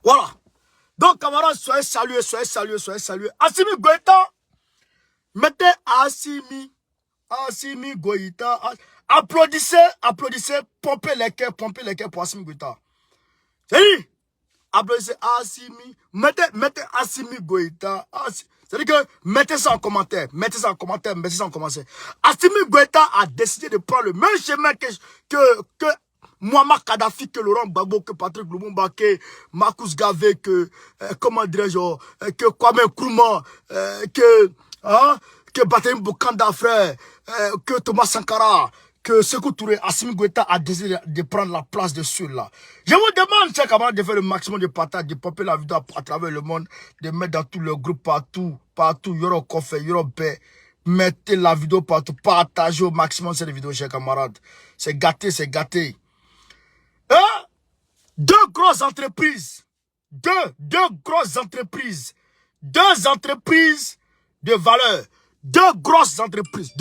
Voilà. Donc, camarades, soyez salués, soyez salués, soyez salués. Assimi Goïta, mettez Assimi Goïta. Applaudissez, applaudissez, pompez les cœurs pour Assimi Goïta. C'est dit, applaudissez Assimi, mettez Assimi Goïta. C'est-à-dire que mettez ça en commentaire, mettez ça en commentaire. Assimi Goïta a décidé de prendre le même chemin que Muammar Kadhafi, que Laurent Gbagbo, que Patrick Lumumba, que Marcus Garvey, que, comment dirais-je, que Kwame Nkrumah, que Bataille Bokanda, frère, que Thomas Sankara, que Sékou Touré. Assimi Goïta a décidé de prendre la place de ceux-là. Je vous demande, chers camarades, de faire le maximum de partage, de popper la vidéo à travers le monde, de mettre dans tous les groupes, partout, Yoro Kofé, Yoro Bé. Mettez la vidéo partout, partagez au maximum cette vidéo, chers camarades. C'est gâté, c'est gâté. Deux grosses entreprises, deux grosses entreprises de valeur, deux grosses entreprises.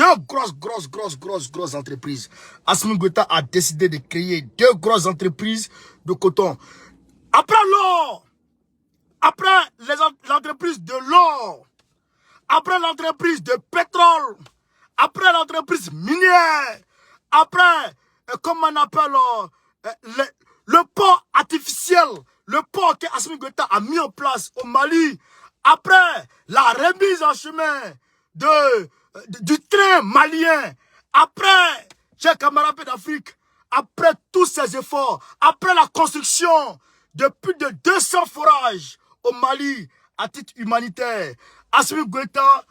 Assimi Goïta a décidé de créer deux grosses entreprises de coton. Après l'or, après l'entreprise de l'or, après l'entreprise de pétrole, après l'entreprise minière, après, comment on appelle, le port artificiel, le port que Assimi Goïta a mis en place au Mali, après la remise en chemin du train malien, après, chers camarades d'Afrique, après tous ces efforts, après la construction de plus de 200 forages au Mali à titre humanitaire, Assimi Goïta,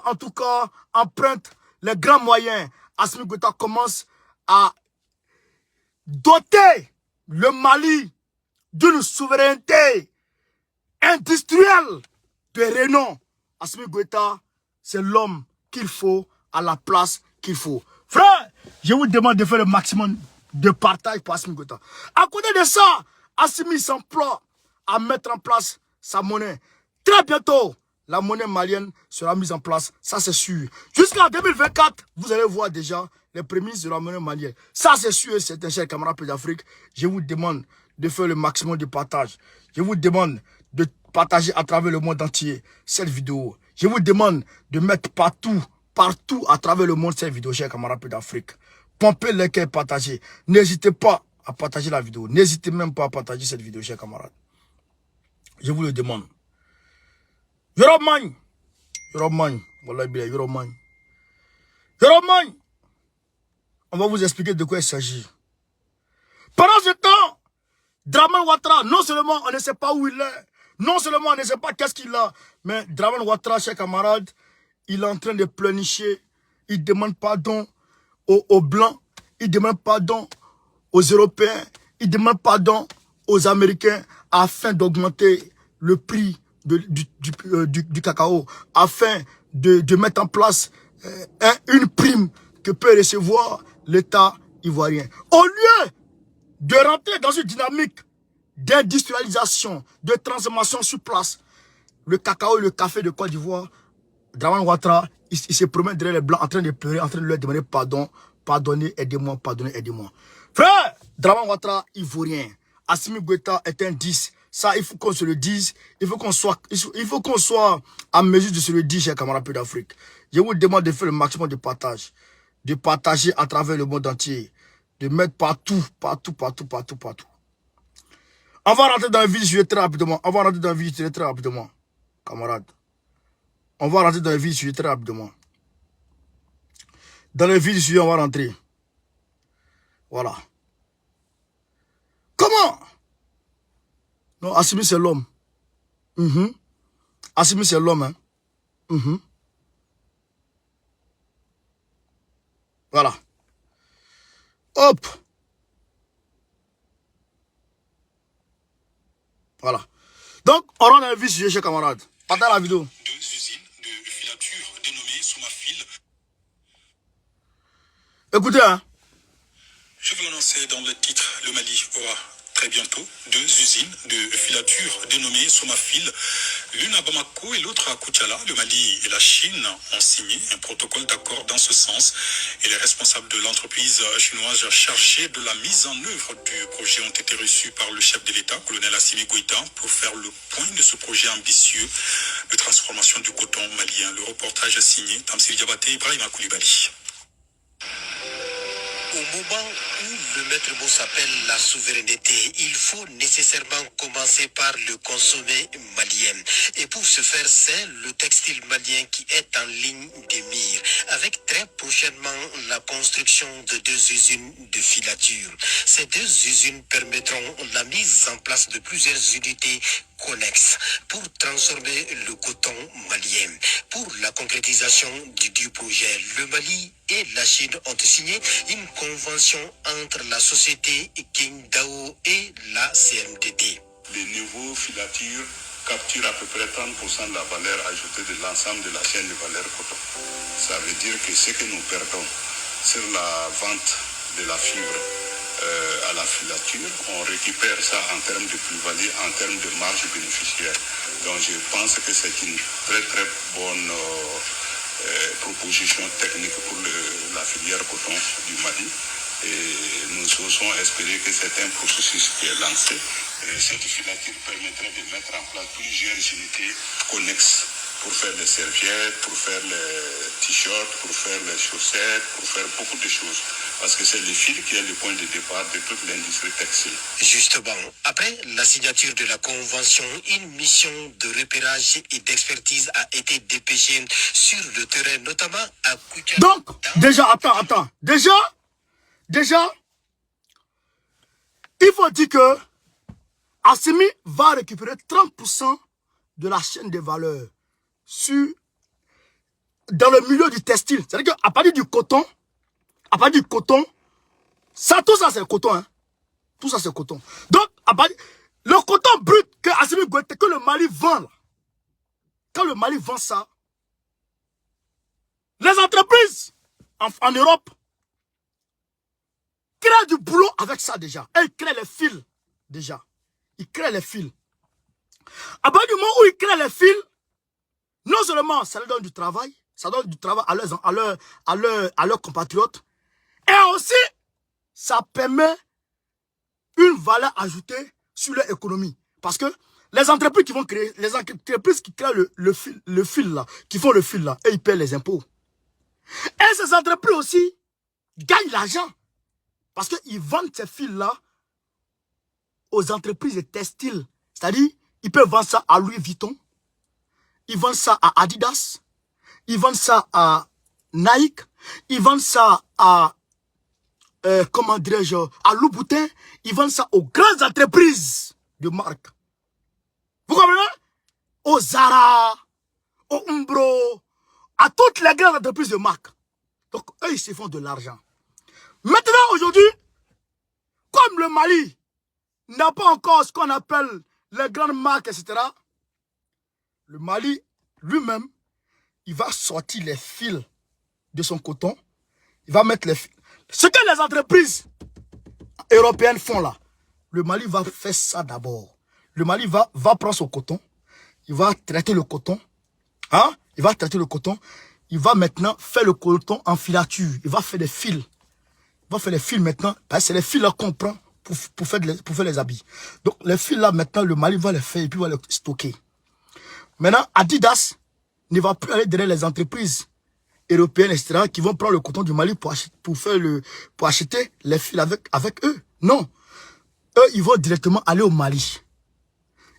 en tout cas, emprunte les grands moyens. Assimi Goïta commence à doter le Mali d'une souveraineté industrielle de renom. Assimi Goïta, c'est l'homme qu'il faut à la place qu'il faut. Frère, je vous demande de faire le maximum de partage pour Assimi Goïta. À côté de ça, Assimi s'emploie à mettre en place sa monnaie. Très bientôt, la monnaie malienne sera mise en place, ça c'est sûr. Jusqu'en 2024, vous allez voir déjà les prémices de la monnaie malienne. Ça c'est sûr, c'est un cher camarade d'Afrique. Je vous demande de faire le maximum de partage. Je vous demande de partager à travers le monde entier cette vidéo. Je vous demande de mettre partout à travers le monde cette vidéo, chers camarades d'Afrique. Pompez les cœurs, partagez. N'hésitez pas à partager la vidéo. N'hésitez même pas à partager cette vidéo, chers camarades. Je vous le demande. Yoromani. On va vous expliquer de quoi il s'agit. Pendant ce temps, Dramane Ouattara, non seulement on ne sait pas où il est, non seulement on ne sait pas qu'est-ce qu'il a, mais Dramane Ouattara, chers camarades, il est en train de pleurnicher. Il demande pardon aux Blancs, il demande pardon aux Européens, il demande pardon aux Américains afin d'augmenter le prix du cacao, afin de mettre en place une prime que peut recevoir l'État ivoirien. Au lieu de rentrer dans une dynamique d'industrialisation, de transformation sur place, le cacao et le café de Côte d'Ivoire, Dramane Ouattara, il se promène derrière les Blancs en train de pleurer, en train de leur demander pardon, pardonnez, aidez-moi, pardonnez, aidez-moi. Frère, Dramane Ouattara, ivoirien, Assimi Goïta est un 10. Ça, il faut qu'on se le dise. Il faut qu'on soit en mesure de se le dire, chers camarades d'Afrique. Je vous demande de faire le maximum de partage. De partager à travers le monde entier. De mettre partout. On va rentrer dans le vif du sujet très rapidement. Camarades. On va rentrer dans le vif du sujet très rapidement. Dans le vif du sujet, on va rentrer. Voilà. Comment? Non, Assimi, c'est l'homme. Assimi, c'est l'homme. Hein? Voilà. Hop. Voilà. Donc, on rentre dans le vif du sujet, chers camarades. Partagez la vidéo. Deux usines de filature dénommées Somafil. Écoutez, hein. Je vous l'annonçais dans le titre, le Mali aura très bientôt deux usines de filature dénommées Somafil L'une à Bamako et l'autre à Koutiala, le Mali et la Chine ont signé un protocole d'accord dans ce sens. Et les responsables de l'entreprise chinoise chargée de la mise en œuvre du projet ont été reçus par le chef de l'État, colonel Assimi Goïta, pour faire le point de ce projet ambitieux de transformation du coton malien. Le reportage signé Tamsir Diabaté, Ibrahima Koulibaly. Au moment où le maître mot s'appelle la souveraineté, il faut nécessairement commencer par le consommer malien. Et pour ce faire, c'est le textile malien qui est en ligne de mire, avec très prochainement la construction de 2 usines de filature. Ces 2 usines permettront la mise en place de plusieurs unités connexes pour transformer le coton malien. Pour la concrétisation du projet, le Mali et la Chine ont signé une convention entre la société Qingdao et la CNDD. Les nouveaux filatures capturent à peu près 30% de la valeur ajoutée de l'ensemble de la chaîne de valeur coton. Ça veut dire que ce que nous perdons sur la vente de la fibre à la filature, on récupère ça en termes de plus-value, en termes de marge bénéficiaire. Donc je pense que c'est une très bonne proposition technique pour la filière coton du Mali. Et nous osons espérer que c'est un processus qui est lancé. Et cette filature permettrait de mettre en place plusieurs unités connexes pour faire les serviettes, pour faire les t-shirts, pour faire les chaussettes, pour faire beaucoup de choses. Parce que c'est le fil qui est le point de départ de toute l'industrie textile. Justement, après la signature de la convention, une mission de repérage et d'expertise a été dépêchée sur le terrain, notamment à Koutiala. Donc, déjà, attends. Déjà, il faut dire que Assimi va récupérer 30% de la chaîne de valeur dans le milieu du textile. C'est-à-dire qu'à partir du coton, tout ça c'est coton. Hein. Tout ça c'est coton. Donc, le coton brut que Assimi Goïta, que le Mali vend, là, quand le Mali vend ça, les entreprises en Europe créent du boulot avec ça déjà. Elles créent les fils déjà. Ils créent les fils. À partir du moment où ils créent les fils, non seulement ça leur donne du travail, ça donne du travail à leurs compatriotes, et aussi ça permet une valeur ajoutée sur leur économie. Parce que les entreprises qui vont créer, les entreprises qui créent le fil là, qui font le fil là, et ils paient les impôts. Et ces entreprises aussi gagnent l'argent. Parce qu'ils vendent ces fils là aux entreprises textiles. C'est-à-dire, ils peuvent vendre ça à Louis Vuitton, ils vendent ça à Adidas, ils vendent ça à Nike, ils vendent ça à, comment dirais-je, à Louboutin, ils vendent ça aux grandes entreprises de marque. Vous comprenez? Aux Zara, aux Umbro, à toutes les grandes entreprises de marque. Donc, eux, ils se font de l'argent. Maintenant, aujourd'hui, comme le Mali n'a pas encore ce qu'on appelle les grandes marques, etc., le Mali lui-même, il va sortir les fils de son coton. Il va mettre les fils. Ce que les entreprises européennes font là, le Mali va faire ça d'abord. Le Mali va prendre son coton. Il va traiter le coton. Hein? Il va traiter le coton. Il va maintenant faire le coton en filature. Il va faire des fils. Il va faire les fils maintenant. Parce que c'est les fils là qu'on prend pour faire les habits. Donc les fils là maintenant, le Mali va les faire et puis va les stocker. Maintenant, Adidas ne va plus aller derrière les entreprises européennes, etc., qui vont prendre le coton du Mali pour acheter les fils avec eux. Non. Eux, ils vont directement aller au Mali.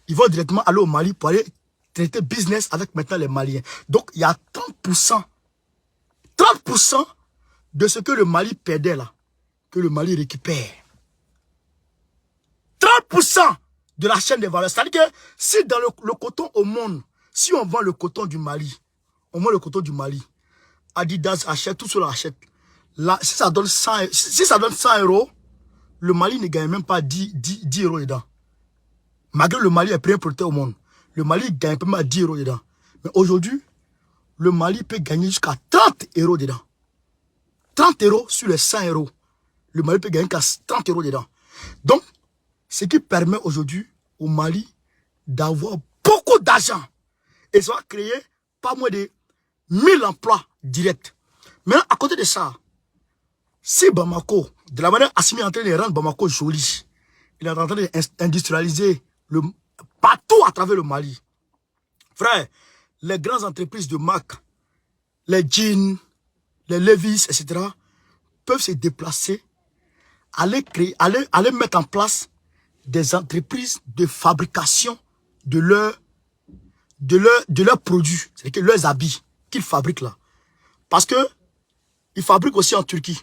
Ils vont directement aller au Mali pour aller traiter business avec maintenant les Maliens. Donc, il y a 30% de ce que le Mali perdait là, que le Mali récupère. 30% de la chaîne de valeur. C'est-à-dire que si dans le coton au monde, si on vend le coton du Mali, Adidas achète, tout cela achète. Là, si ça donne 100 euros, le Mali ne gagne même pas 10 euros dedans. Malgré le Mali est premier producteur au monde, le Mali gagne pas mal 10 euros dedans. Mais aujourd'hui, le Mali peut gagner jusqu'à 30 euros dedans. 30 euros sur les 100 euros. Le Mali peut gagner jusqu'à 30 euros dedans. Donc, ce qui permet aujourd'hui au Mali d'avoir beaucoup d'argent. Et ça va créer pas moins de 1000 emplois directs. Maintenant, à côté de ça, si Bamako, de la manière Assimi est en train de rendre Bamako joli, il est en train d'industrialiser partout à travers le Mali. Frère, les grandes entreprises de marque, les jeans, les Levi's, etc., peuvent se déplacer, aller mettre en place des entreprises de fabrication de leurs produits, c'est-à-dire leurs habits qu'ils fabriquent là. Parce que ils fabriquent aussi en Turquie.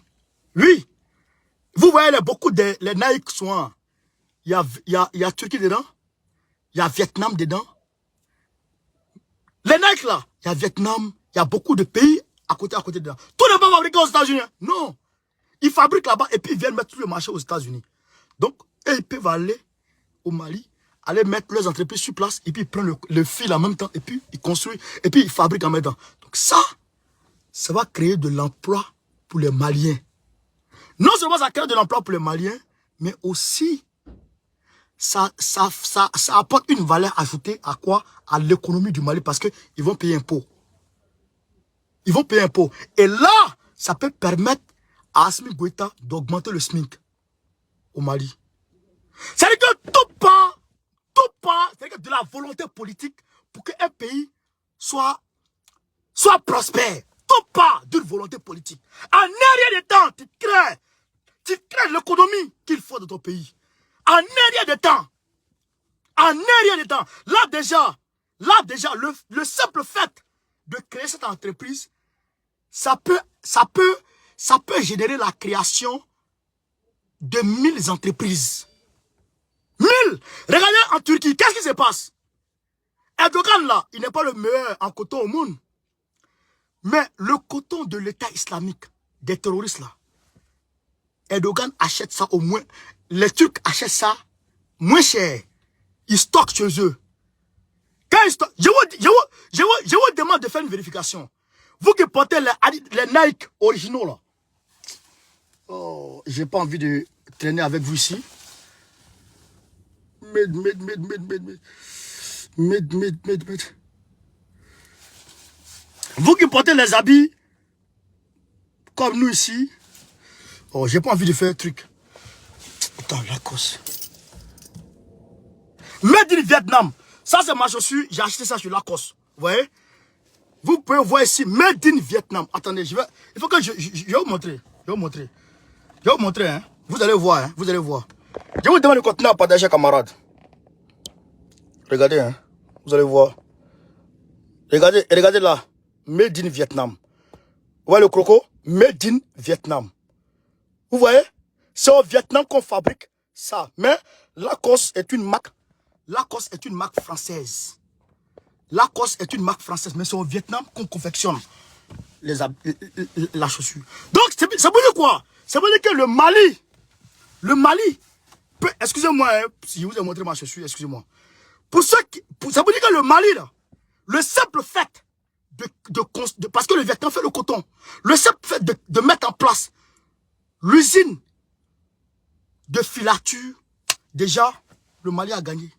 Oui, vous voyez beaucoup de les Nike sont, il y a Turquie dedans, il y a Vietnam dedans. Les Nike là, il y a Vietnam, il y a beaucoup de pays à côté dedans. Tout n'est pas fabriqué aux États-Unis. Non. Ils fabriquent là-bas et puis ils viennent mettre tout le marché aux États-Unis. Donc, eux, ils peuvent aller au Mali, aller mettre leurs entreprises sur place et puis ils prennent le fil en même temps et puis ils construisent et puis ils fabriquent en même temps. Donc ça va créer de l'emploi pour les Maliens. Non seulement ça crée de l'emploi pour les Maliens, mais aussi ça apporte une valeur ajoutée à quoi? À l'économie du Mali parce qu'ils vont payer impôt. Ils vont payer impôt. Et là, ça peut permettre à Assimi Goïta d'augmenter le SMIC au Mali. C'est-à-dire que tout part, c'est-à-dire que de la volonté politique pour qu'un pays soit prospère. Tout part d'une volonté politique. En arrière de temps, tu crées l'économie qu'il faut dans ton pays. En arrière de temps. Là déjà, le simple fait de créer cette entreprise, ça peut générer la création de 1000 entreprises. 1000! Regardez en Turquie, qu'est-ce qui se passe? Erdogan là, il n'est pas le meilleur en coton au monde. Mais le coton de l'État islamique, des terroristes là, Erdogan achète ça au moins, les Turcs achètent ça moins cher. Ils stockent chez eux. Quand ils stockent, je vous demande de faire une vérification. Vous qui portez les Nike originaux là. Oh, j'ai pas envie de traîner avec vous ici. Vous qui portez les habits comme nous ici. Oh, j'ai pas envie de faire un truc. Attends, Lacoste. Made in Vietnam. Ça, c'est ma chaussure. J'ai acheté ça sur Lacoste. Vous voyez? Vous pouvez voir ici, Made in Vietnam. Attendez, il faut que je vais vous montrer. Je vais vous montrer, hein. Vous allez voir, hein. Vous allez voir. Je vous demande le contenu à partager, camarades. Regardez, hein. Vous allez voir. Regardez là. Made in Vietnam. Vous voyez le croco? Made in Vietnam. Vous voyez? C'est au Vietnam qu'on fabrique ça. Mais Lacoste est une marque. Lacoste est une marque française. Lacoste est une marque française. Mais c'est au Vietnam qu'on confectionne la chaussure. Donc, ça veut dire quoi? Ça veut dire que le Mali peut... Excusez-moi, hein, si je vous ai montré ma chaussure, excusez-moi. Ça veut dire que le Mali, là, le simple fait parce que le Vietnam fait le coton, le simple fait de mettre en place l'usine de filature, déjà, le Mali a gagné.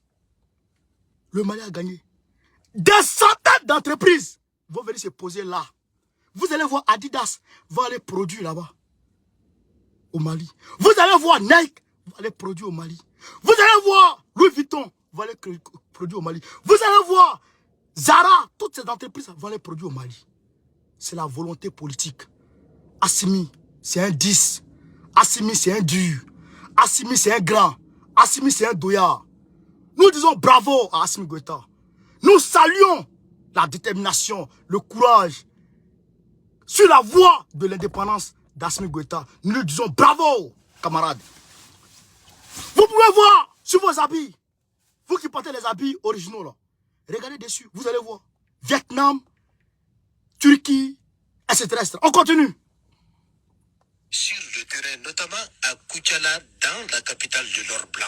Le Mali a gagné. Des centaines d'entreprises vont venir se poser là. Vous allez voir Adidas va aller produire là-bas, au Mali. Vous allez voir Nike va aller produire au Mali. Vous allez voir Louis Vuitton va aller produire au Mali. Vous allez voir Zara, toutes ces entreprises vont aller produire au Mali. C'est la volonté politique. Assimi, c'est un 10. Assimi, c'est un dur. Assimi, c'est un grand. Assimi, c'est un douillard. Nous disons bravo à Assimi Goïta. Nous saluons la détermination, le courage sur la voie de l'indépendance d'Assimi Goïta. Nous lui disons bravo, camarades. Vous pouvez voir sur vos habits, vous qui portez les habits originaux là, regardez dessus, vous allez voir. Vietnam, Turquie, etc. On continue. sur le terrain, notamment à Koutiala, dans la capitale de l'or blanc.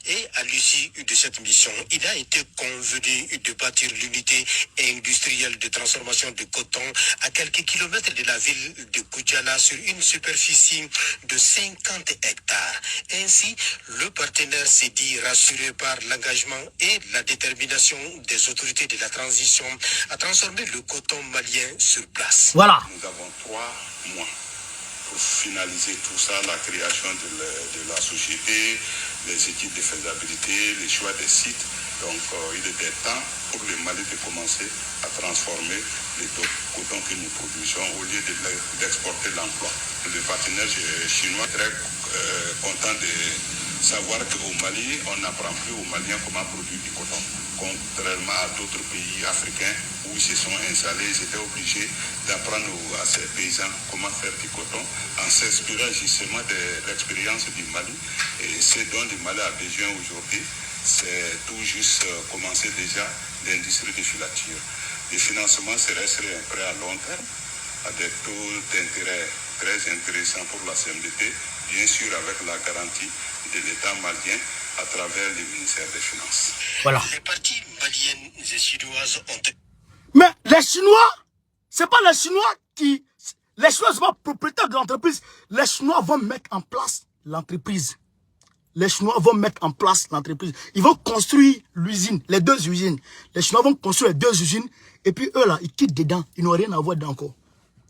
Et à l'issue de cette mission, il a été convenu de bâtir l'unité industrielle de transformation de coton à quelques kilomètres de la ville de Koutiala sur une superficie de 50 hectares. Ainsi, le partenaire s'est dit rassuré par l'engagement et la détermination des autorités de la transition à transformer le coton malien sur place. Voilà. Nous avons 3 mois pour finaliser tout ça, la création de la société, les équipes de faisabilité, les choix des sites. Donc il était temps pour le Mali de commencer à transformer les cotons que nous produisons au lieu d'exporter l'emploi. Le partenaire chinois est très content de savoir qu'au Mali, on n'apprend plus aux Maliens comment produire du coton. Contrairement à d'autres pays africains où ils se sont installés, ils étaient obligés d'apprendre à ces paysans comment faire du coton en s'inspirant justement de l'expérience du Mali. Et ce dont le Mali a besoin aujourd'hui, c'est tout juste commencer déjà l'industrie de filature. Le financement serait un prêt à long terme, à des taux d'intérêt très intéressants pour la CMDT, bien sûr avec la garantie de l'État malien à travers le ministère des Finances. Voilà. Les parties maliennes et chinoises ont... Mais les Chinois, c'est pas les Chinois qui... Les Chinois ne sont pas propriétaires de l'entreprise. Les Chinois vont mettre en place l'entreprise. Les Chinois vont mettre en place l'entreprise. Ils vont construire l'usine, les 2 usines. Les Chinois vont construire les 2 usines. Et puis eux là, ils quittent dedans. Ils n'ont rien à voir dedans encore.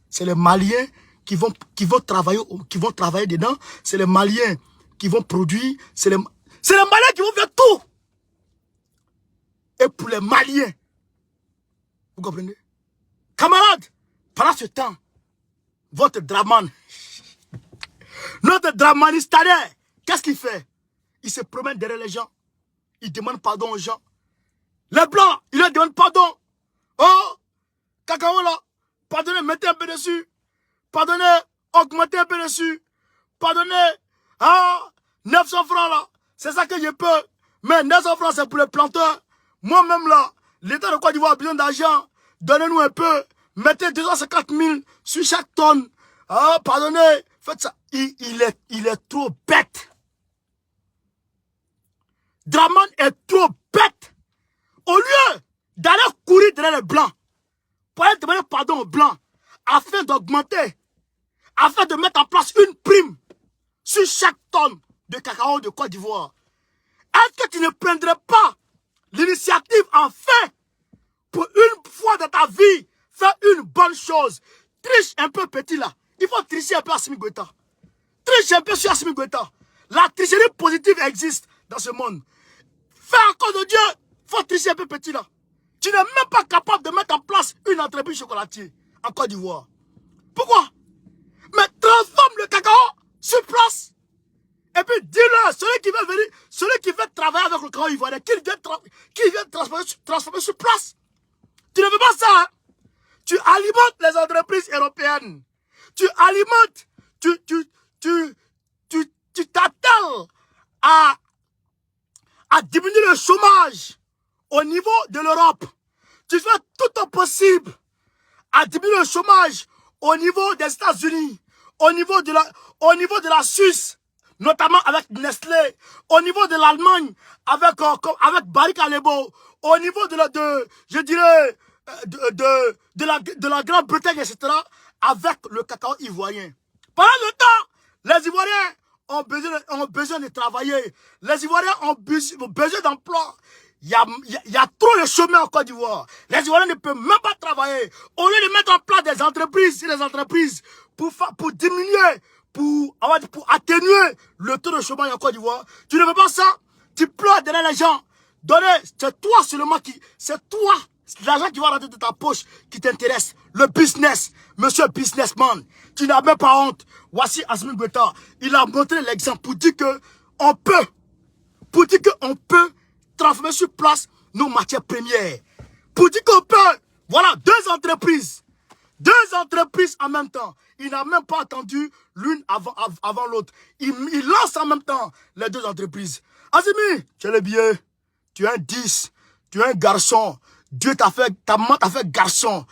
C'est les Maliens qui vont travailler dedans. C'est les Maliens qui vont produire. C'est les Maliens qui vont faire tout. Et pour les Maliens, vous comprenez? Camarades, pendant ce temps, votre Draman, notre Dramanistadien, qu'est-ce qu'il fait? Il se promène derrière les gens. Il demande pardon aux gens. Les Blancs, il leur demande pardon. Oh, Cacao là, pardonnez, mettez un peu dessus. Pardonnez, augmentez un peu dessus. Pardonnez, 900 francs là, c'est ça que je peux. Mais 900 francs, c'est pour les planteurs. Moi-même là, l'État de Côte d'Ivoire a besoin d'argent. Donnez-nous un peu. Mettez 250 000 sur chaque tonne. Pardonnez, faites ça. Il est trop bête. Draman est trop bête. Au lieu d'aller courir derrière les Blancs, pour aller demander pardon aux Blancs, afin d'augmenter, afin de mettre en place une prime sur chaque tonne de cacao de Côte d'Ivoire, est-ce que tu ne prendrais pas l'initiative enfin pour une fois dans ta vie faire une bonne chose? Triche un peu petit là. Il faut tricher un peu Assimi Goïta. Triche un peu sur Assimi Goïta. La tricherie positive existe dans ce monde. Fais encore de Dieu. Il faut tricher un peu petit là. Tu n'es même pas capable de mettre en place une entreprise chocolatier en Côte d'Ivoire. Pourquoi? Mais transforme le cacao sur place. Et puis dis-le, celui qui veut venir, celui qui veut travailler avec le cacao ivoirien, qu'il vient transformer sur place. Tu ne veux pas ça, hein? Tu alimentes les entreprises européennes. Tu alimentes, tu t'attelles à diminuer le chômage au niveau de l'Europe. Tu fais tout au possible à diminuer le chômage au niveau des États-Unis, au niveau de la Suisse, notamment avec Nestlé, au niveau de l'Allemagne, avec Barrick Alebo, au niveau de la Grande-Bretagne, etc., avec le cacao ivoirien. Pendant le temps, les Ivoiriens ont besoin de travailler. Les Ivoiriens ont besoin d'emploi. Il y a trop de chômeurs en Côte d'Ivoire. Les Ivoiriens ne peuvent même pas travailler. Au lieu de mettre en place des entreprises pour diminuer, pour atténuer le taux de chômage en Côte d'Ivoire, tu ne veux pas ça. Tu pleures derrière les gens. C'est toi seulement c'est toi, l'argent qui va rentrer de ta poche qui t'intéresse. Le business, monsieur businessman, tu n'as même pas honte. Voici Assimi Goïta, il a montré l'exemple pour dire qu'on peut transformer sur place nos matières premières. Pour dire qu'on peut, voilà, 2 entreprises en même temps. Il n'a même pas attendu l'une avant l'autre. Il lance en même temps les 2 entreprises. Assimi, tu es le billet. Tu es un 10. Tu es un garçon. Dieu ta maman t'a fait garçon.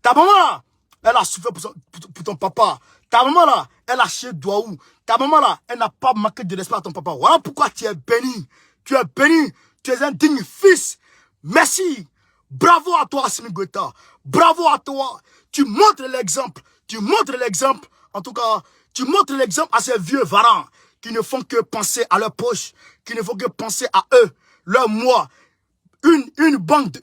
Ta maman, elle a souffert pour ton papa. Ta maman là, elle a chié Douaou. Ta maman là, elle n'a pas manqué de respect à ton papa. Voilà pourquoi tu es béni. Tu es béni. Tu es un digne fils. Merci. Bravo à toi, Assimi Goïta. Bravo à toi. Tu montres l'exemple. Tu montres l'exemple. En tout cas, tu montres l'exemple à ces vieux varans qui ne font que penser à leur poche, qui ne font que penser à eux, leur moi. Une bande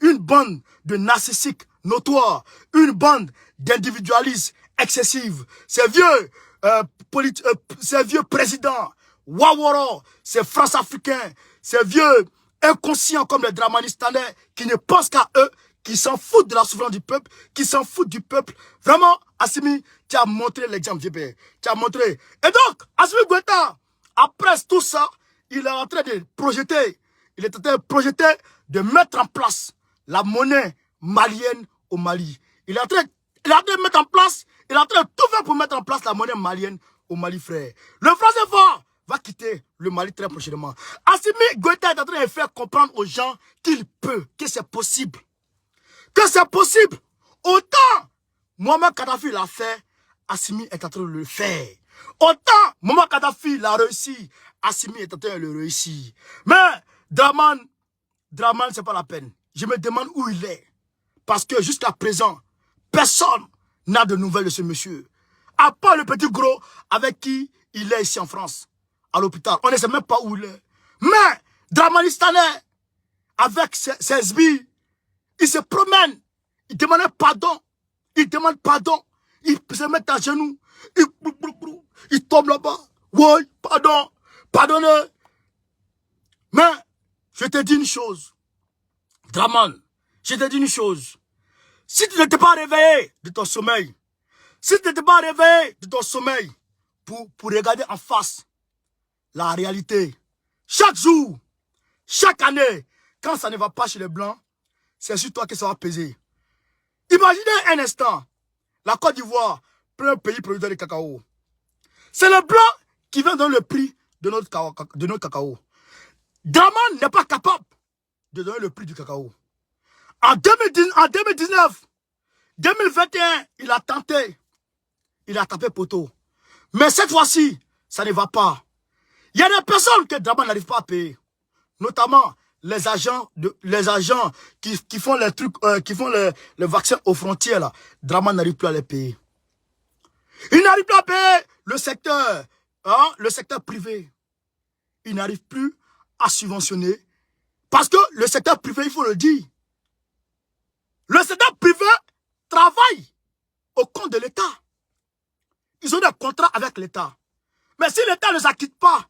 de narcissiques notoires, une bande d'individualistes excessifs. Ces vieux présidents, Waworo, ces France-Africains, ces vieux inconscients comme les Dramanistanais qui ne pensent qu'à eux, qui s'en foutent de la souffrance du peuple, qui s'en foutent du peuple. Vraiment, Assimi, tu as montré l'exemple, JP. Tu as montré. Et donc, Assimi Goïta, après tout ça, il est en train de projeter, de mettre en place la monnaie malienne au Mali. Il est en train de mettre en place, il est en train de tout faire pour mettre en place la monnaie malienne au Mali, frère. Le franc CFA va quitter le Mali très prochainement. Assimi Goïta est en train de faire comprendre aux gens qu'il peut, que c'est possible. Que c'est possible. Autant Mohamed Kadhafi l'a fait, Assimi est en train de le faire. Autant Mohamed Kadhafi l'a réussi, Assimi est en train de le réussir. Mais Draman, c'est pas la peine. Je me demande où il est. Parce que jusqu'à présent, personne n'a de nouvelles de ce monsieur. À part le petit gros avec qui il est ici en France, à l'hôpital. On ne sait même pas où il est. Mais Dramanistanais, avec ses sbires, il se promène. Il demande pardon. Il demande pardon. Il se met à genoux. Il tombe là-bas. Oui, pardon. Pardonnez. Mais, je te dis une chose. Draman, je te dis une chose. Si tu n'étais pas réveillé de ton sommeil, pour regarder en face la réalité, chaque jour, chaque année, quand ça ne va pas chez les Blancs, c'est sur toi que ça va peser. Imaginez un instant, la Côte d'Ivoire, plein pays producteur de cacao. C'est le Blanc qui vient donner le prix de notre cacao. Draman n'est pas capable de donner le prix du cacao. En 2019, 2021, il a tenté. Il a tapé poteau. Mais cette fois-ci, ça ne va pas. Il y a des personnes que Draman n'arrive pas à payer. Notamment les agents qui font les trucs, qui font les vaccins aux frontières là. Draman n'arrive plus à les payer. Il n'arrive plus à payer le secteur privé. Il n'arrive plus à subventionner. Parce que le secteur privé, il faut le dire. Le secteur privé travaille au compte de l'État. Ils ont des contrats avec l'État. Mais si l'État ne s'acquitte pas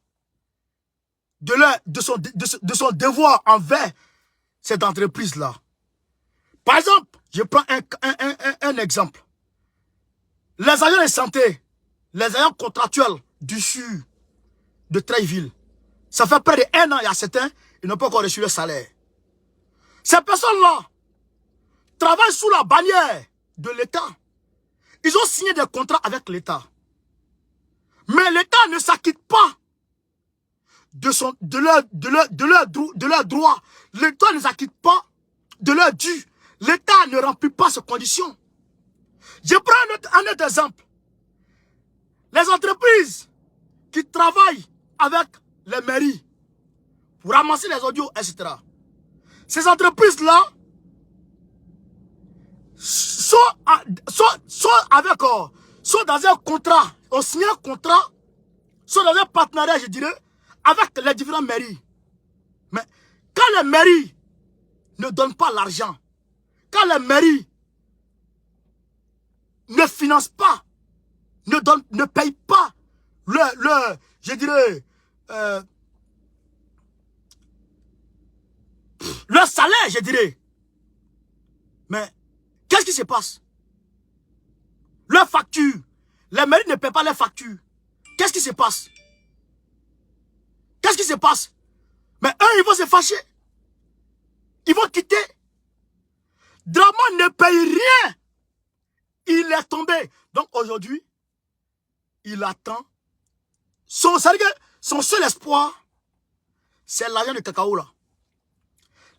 de son devoir envers cette entreprise-là. Par exemple, je prends un exemple. Les agents de santé, les agents contractuels du sud de Treichville, ça fait près d'1 an, il y a certains, ils n'ont pas encore reçu le salaire. Ces personnes-là travaillent sous la bannière de l'État. Ils ont signé des contrats avec l'État. Mais l'État ne s'acquitte pas de leur droit. L'État ne s'acquitte pas de leur dû. L'État ne remplit pas ces conditions. Je prends un autre exemple. Les entreprises qui travaillent avec les mairies pour ramasser les audios, etc. Ces entreprises-là sont dans un contrat, ont signé un contrat, sont dans un partenariat, je dirais, avec les différentes mairies. Mais quand les mairies ne donnent pas l'argent, quand les mairies ne financent pas, ne payent pas je dirais, leur salaire, je dirais. Mais qu'est-ce qui se passe? Leurs factures, les mairies ne paient pas leurs factures. Qu'est-ce qui se passe? Qu'est-ce qui se passe? Mais eux, ils vont se fâcher. Ils vont quitter. Draman ne paye rien. Il est tombé. Donc aujourd'hui, il attend. Son seul espoir, c'est l'argent de cacao là.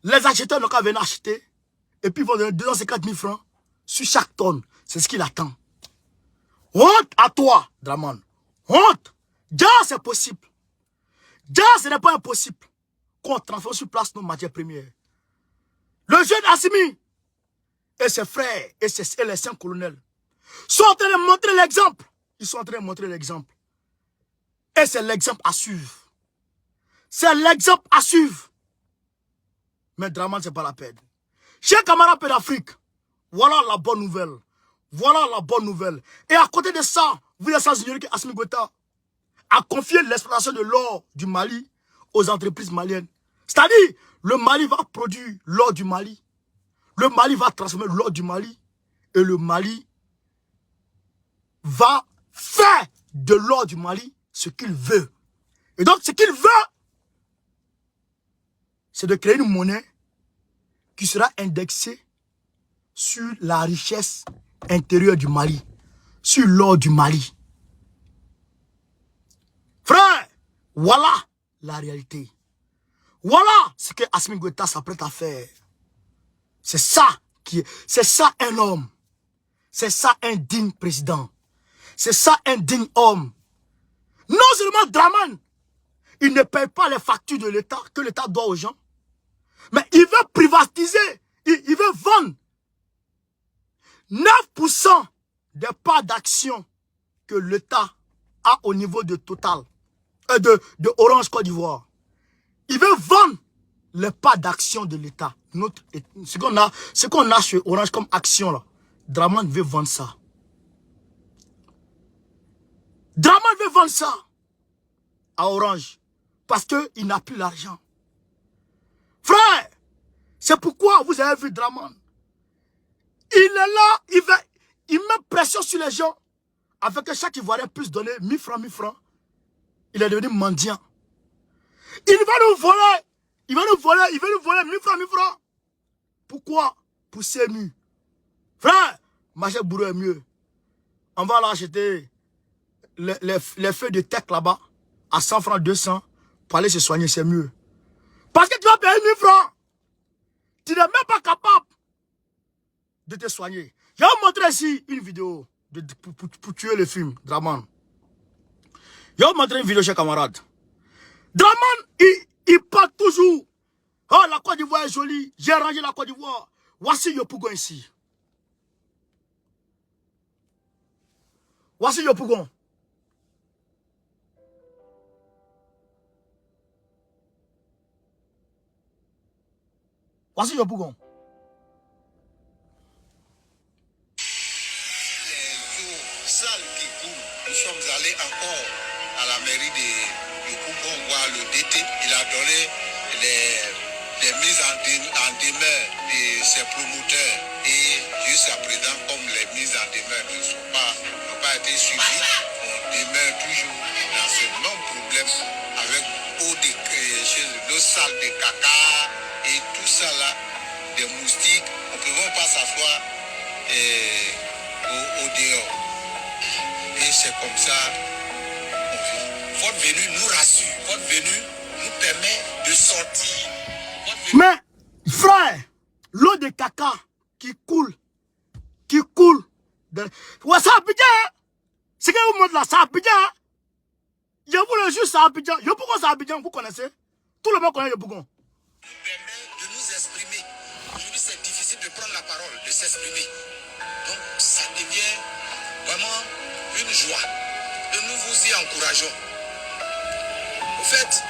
Les acheteurs n'ont qu'à venir acheter. Et puis ils vont donner 250 000 francs sur chaque tonne. C'est ce qu'il attend. Honte à toi, Draman. Honte. Déjà, c'est possible. Déjà, ce n'est pas impossible qu'on transforme sur place nos matières premières. Le jeune Assimi et ses frères et les 5 colonels sont en train de montrer l'exemple. Ils sont en train de montrer l'exemple. Et c'est l'exemple à suivre. C'est l'exemple à suivre. Mais Draman, ce n'est pas la peine. Chers camarades d'Afrique, voilà la bonne nouvelle. Voilà la bonne nouvelle. Et à côté de ça, vous êtes sans ignorer qu'Assimi Goïta a confié l'exploitation de l'or du Mali aux entreprises maliennes. C'est-à-dire, le Mali va produire l'or du Mali. Le Mali va transformer l'or du Mali. Et le Mali va faire de l'or du Mali ce qu'il veut. Et donc, ce qu'il veut, c'est de créer une monnaie qui sera indexée sur la richesse intérieure du Mali, sur l'or du Mali. Frère, voilà la réalité. Voilà ce que Assimi Goïta s'apprête à faire. C'est ça c'est ça un homme. C'est ça un digne président. C'est ça un digne homme. Non seulement Draman, il ne paye pas les factures de l'État que l'État doit aux gens, mais il veut privatiser, il veut vendre 9% des parts d'action que l'État a au niveau de Total, de Orange Côte d'Ivoire. Il veut vendre les parts d'action de l'État. Ce qu'on a chez Orange comme action là, Draman veut vendre ça. Draman veut vendre ça à Orange parce qu'il n'a plus l'argent. Frère, c'est pourquoi vous avez vu Draman. Il est là, il met pression sur les gens avec que chaque Ivoirien puisse donner 1000 francs, 1000 francs. Il est devenu mendiant. Il va nous voler. Il va nous voler 1000 francs, 1000 francs. Pourquoi? Pour CMU. Frère, marcher bourreau est mieux. On va aller acheter les feuilles de tech là-bas à 100 francs, 200 pour aller se soigner, c'est mieux. Parce que tu vas payer 1000 francs. Tu n'es même pas capable de te soigner. Je vais vous montrer ici une vidéo pour tuer le film, Draman. Je vais vous montrer une vidéo, chers camarades. Draman, il parle toujours. Oh, la Côte d'Ivoire est jolie. J'ai rangé la Côte d'Ivoire. Voici Yopougon ici. Voici Yopougon. Voici Yopougon. Nous sommes allés encore à la mairie de Yopougon voir le DT. Il a donné des mises en demeure de ses promoteurs. Et jusqu'à présent, comme les mises en demeure n'ont pas été suivies, on demeure toujours dans ce même problème avec nos salles de caca et tout ça là, des moustiques. On ne peut même pas s'asseoir au dehors. Et c'est comme ça qu'on vit. Votre venue nous rassure. Votre venue nous permet de sortir. Mais, frère, l'eau de caca qui coule. Ouais, ça Abidjan. C'est que vous montrez là, ça Abidjan. Je vous le jure, ça Abidjan. Yopougon, ça Abidjan, vous connaissez? Tout le monde connaît Yopougon. Nous permet de nous exprimer. Aujourd'hui, c'est difficile de prendre la parole, de s'exprimer. Donc, ça devient vraiment une joie. Et nous vous y encourageons. En fait,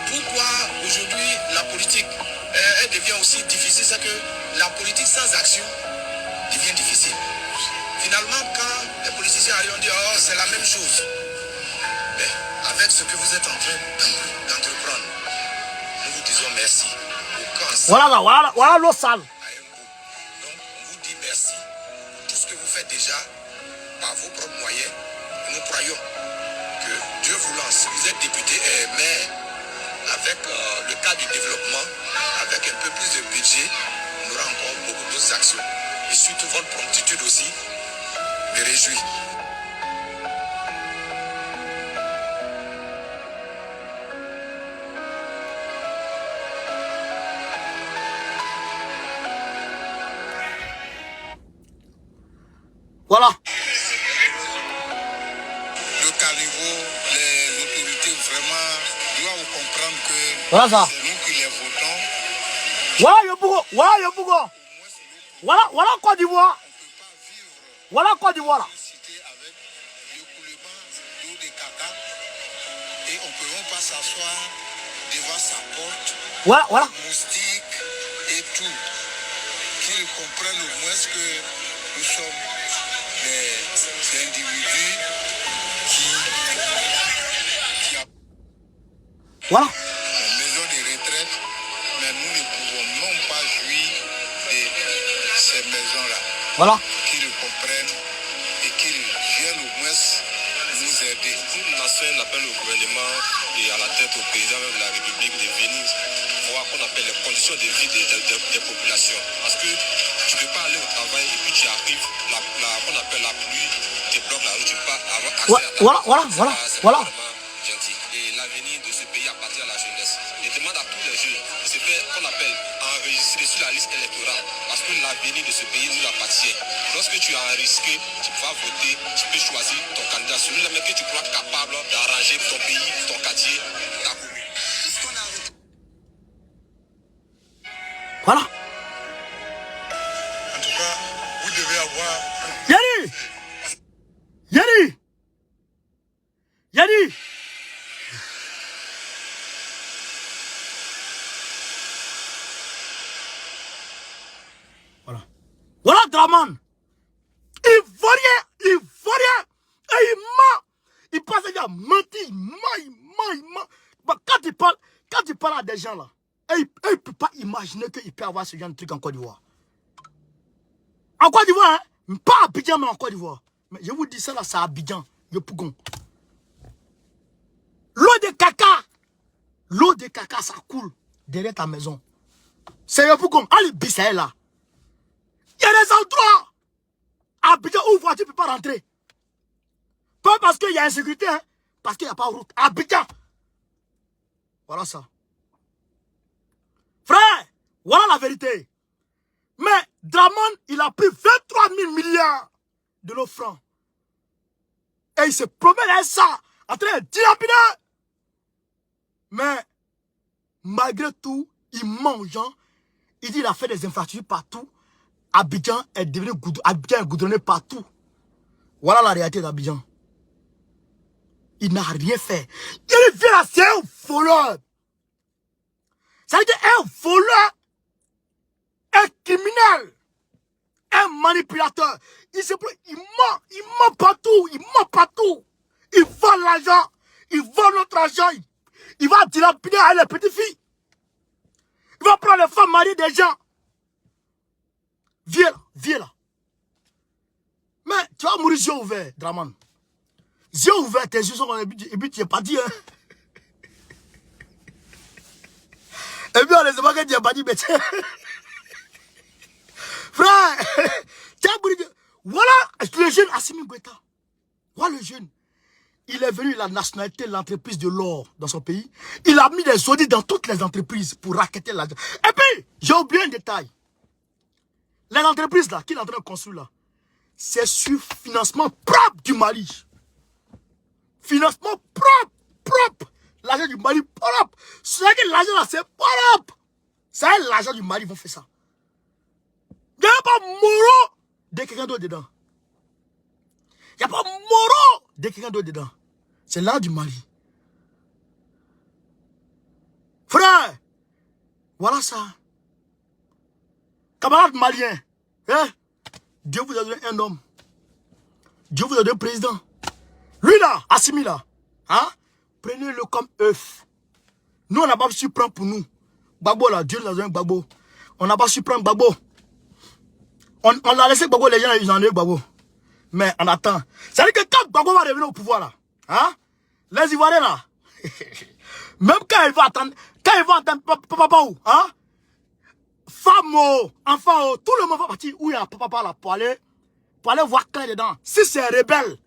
pourquoi aujourd'hui la politique elle devient aussi difficile, c'est que la politique sans action devient difficile. Finalement, quand les politiciens arrivent, on dit oh, c'est la même chose. Mais avec ce que vous êtes en train d'entreprendre, nous vous disons merci. Voilà l'eau sale. Donc, on vous dit merci pour tout ce que vous faites déjà par vos propres moyens. Nous croyons que Dieu vous lance. Vous êtes député et maire avec le cadre du développement, avec un peu plus de budget, on aura encore beaucoup d'autres actions. Et surtout votre promptitude aussi me réjouit. Voilà. Voilà ça. C'est nous qui les votons. Voilà Yopougo. Voilà Yopougo. Voilà Côte d'Ivoire. Voilà Côte d'Ivoire là. Avec l'écoulement d'eau de caca. Et on ne peut pas s'asseoir devant sa porte. Voilà. Moustiques et tout. Qu'ils comprennent au moins que nous sommes des individus qui Voilà. une maison de retraite, mais nous ne pouvons non pas jouir de ces maisons-là. Voilà. Qu'ils comprennent et qu'ils viennent au moins nous aider. La scène appelle au gouvernement et à la tête au président de la République de venir voir qu'on appelle les conditions de vie des populations. Parce que tu ne peux pas aller au travail et puis tu arrives, qu'on appelle la pluie, tu bloques la route, tu peux pas avoir accès à ta Voilà. Gentil. Et l'avenir de ce pays appartient à la jeunesse. Je demande à tous les jeunes de se faire, qu'on appelle, enregistrer sur la liste électorale. Parce que l'avenir de ce pays nous appartient. Lorsque tu as un risque, tu vas voter, tu peux choisir ton candidat, celui-là que tu crois capable d'arranger ton pays, ton quartier, ta commune. Voilà. En tout cas, vous devez avoir... Yanni. Voilà Draman. Il vaut rien. Et il ment. Il pense qu'il a menti. Il ment. Bah, quand il parle à des gens là, il ne peut pas imaginer qu'il peut avoir ce genre de truc en Côte d'Ivoire. En Côte d'Ivoire, hein? Pas à Abidjan, mais en Côte d'Ivoire. Mais je vous dis ça là, c'est à Abidjan. Yopougon. L'eau de caca, ça coule derrière ta maison. C'est Yopougon. Allez, Bissaï là. Il y a des endroits à Abidjan où voiture ne peut pas rentrer. Pas parce qu'il y a insécurité, hein, parce qu'il n'y a pas de route. Abidjan. Voilà ça. Frère, voilà la vérité. Mais Draman, il a pris 23 000 milliards de nos francs. Et il se promène avec ça, en train de dilapider. Mais, malgré tout, il mange. Il dit qu'il a fait des infrastructures partout. Abidjan est devenu goudronné partout. Voilà la réalité d'Abidjan. Il n'a rien fait. Il vient là, c'est un voleur. Ça veut dire un voleur, un criminel, un manipulateur. Il ment partout. Il vole l'argent. Il vole notre argent. Il va dilapider à les petites filles. Il va prendre les femmes mariées des gens. Viens là. Mais tu vas mourir yeux ouverts, Draman. Yeux ouverts, tes yeux sont dans les buts, et puis tu n'es pas dit, hein. Et puis on ne sait pas que tu n'es pas dit, mais frère, tu as mourir. Voilà le jeune Assimi Goïta. Voilà le jeune. Il est venu la nationalité, l'entreprise de l'or dans son pays. Il a mis des audits dans toutes les entreprises pour racketter l'argent. Et puis, j'ai oublié un détail. Les entreprises là, qu'il est en train de construire là, c'est sur financement propre du Mali. Financement propre. L'argent du Mali propre. C'est que l'argent là, c'est propre. C'est l'argent du Mali qui vont faire ça. Il n'y a pas moro de quelqu'un d'autre dedans. Il n'y a pas moro de quelqu'un d'autre dedans. C'est l'argent du Mali. Frère, voilà ça. Camarades maliens, hein? Dieu vous a donné un homme. Dieu vous a donné un président. Lui là, Assimi là, hein? Prenez-le comme œuf. Nous, on n'a pas su prendre pour nous. Gbagbo là, Dieu nous a donné Gbagbo. On n'a pas su prendre Gbagbo. On l'a laissé Gbagbo, les gens, ils en ont eu Gbagbo. Mais on attend. C'est-à-dire que quand Gbagbo va revenir au pouvoir là, hein? Les Ivoiriens là, même quand ils vont attendre, papa où, hein? Femme, enfant, tout le monde va partir où il y a papa là pour aller voir clair dedans. Si c'est rebelle,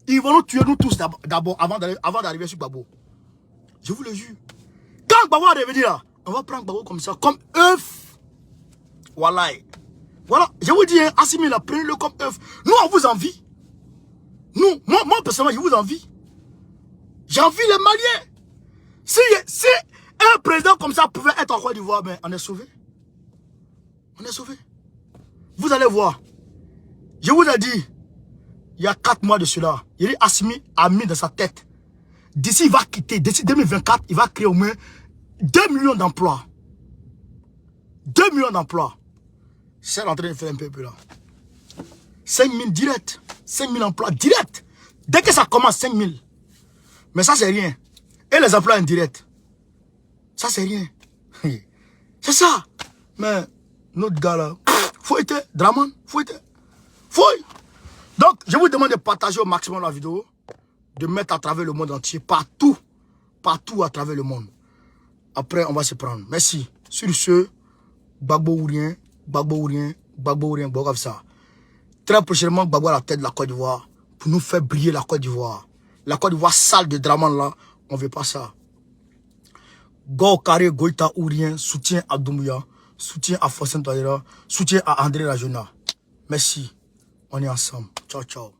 ils vont nous tuer nous tous d'abord avant d'arriver sur Gbagbo. Je vous le jure. Quand Gbagbo va revenir là, on va prendre Gbagbo comme ça, comme œuf. Voilà. Voilà, je vous dis, hein, Assimi là, prenez-le comme œuf. Nous, on vous envie. Nous, moi personnellement, je vous envie. J'envie les Maliens. Si Un président comme ça pouvait être en Côte d'Ivoire, mais on est sauvé. On est sauvé. Vous allez voir. Je vous ai dit, il y a 4 mois de cela, il a mis dans sa tête. D'ici, il va quitter. D'ici 2024, il va créer au moins 2 millions d'emplois. 2 millions d'emplois. C'est en train de faire un peu là. 5 000 direct. 5 000 emplois direct. Dès que ça commence, 5 000. Mais ça, c'est rien. Et les emplois indirects. Ça, c'est rien. C'est ça. Mais notre gars là, faut être Draman. Faut être. Faut. Donc, je vous demande de partager au maximum la vidéo. De mettre à travers le monde entier. Partout. Partout à travers le monde. Après, on va se prendre. Merci. Sur ce, Gbagbo ou rien. Gbagbo ou rien. Gbagbo ou rien. Gbagbo ça. Très prochainement, Gbagbo à la tête de la Côte d'Ivoire. Pour nous faire briller la Côte d'Ivoire. La Côte d'Ivoire sale de Draman là. On ne veut pas ça. Go Carré, Goïta ou rien. Soutien à Doumbouya. Soutien à Fossen Toadera. Soutien à André Rajona. Merci. On est ensemble. Ciao, ciao.